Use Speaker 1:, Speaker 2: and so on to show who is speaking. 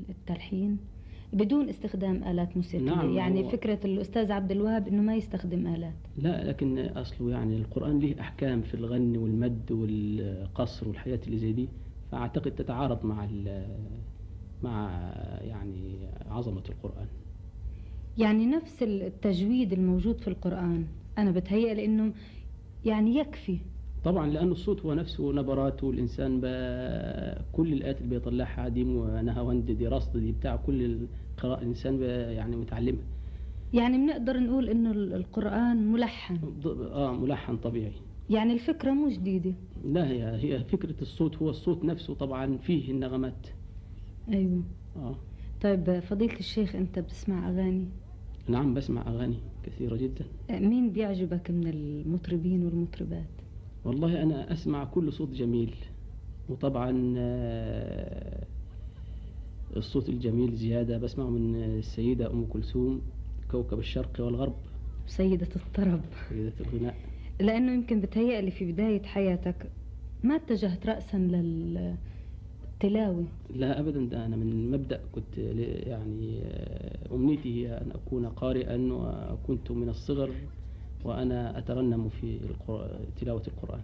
Speaker 1: التلحين بدون استخدام آلات موسيقية.
Speaker 2: نعم،
Speaker 1: يعني فكرة الأستاذ عبد الوهاب إنه ما يستخدم آلات.
Speaker 2: لا، لكن أصله يعني القرآن له أحكام في الغن والمد والقصر والحياة اللي زي دي، فأعتقد تتعارض مع يعني عظمة القرآن.
Speaker 1: يعني نفس التجويد الموجود في القرآن أنا بتهيأ إنه يعني يكفي.
Speaker 2: طبعا، لأن الصوت هو نفسه نبراته، والإنسان كل الآيات اللي بيطلعها دي نهاوند، دي رصد، دي بتاع كل القراءة الإنسان يعني متعلمها.
Speaker 1: يعني بنقدر نقول إنه القرآن ملحن.
Speaker 2: ملحن طبيعي.
Speaker 1: يعني الفكرة مو جديدة.
Speaker 2: لا، هي فكرة الصوت، هو الصوت نفسه طبعا فيه النغمات.
Speaker 1: أيوه.
Speaker 2: آه.
Speaker 1: طيب فضيلة الشيخ، أنت بتسمع أغاني؟
Speaker 2: نعم، بسمع أغاني كثيرة جدا.
Speaker 1: مين بيعجبك من المطربين والمطربات؟
Speaker 2: والله أنا أسمع كل صوت جميل، وطبعا الصوت الجميل زيادة بسمعه من السيدة أم كلثوم، كوكب الشرق والغرب،
Speaker 1: سيدة الطرب،
Speaker 2: سيدة الغناء.
Speaker 1: لأنه يمكن بتهيألي في بداية حياتك ما اتجهت رأسا للتلاوة.
Speaker 2: لا أبدا، ده أنا من مبدأ كنت يعني أمنيتي هي أن أكون قارئا، وكنت من الصغر وأنا أترنم في تلاوة القرآن.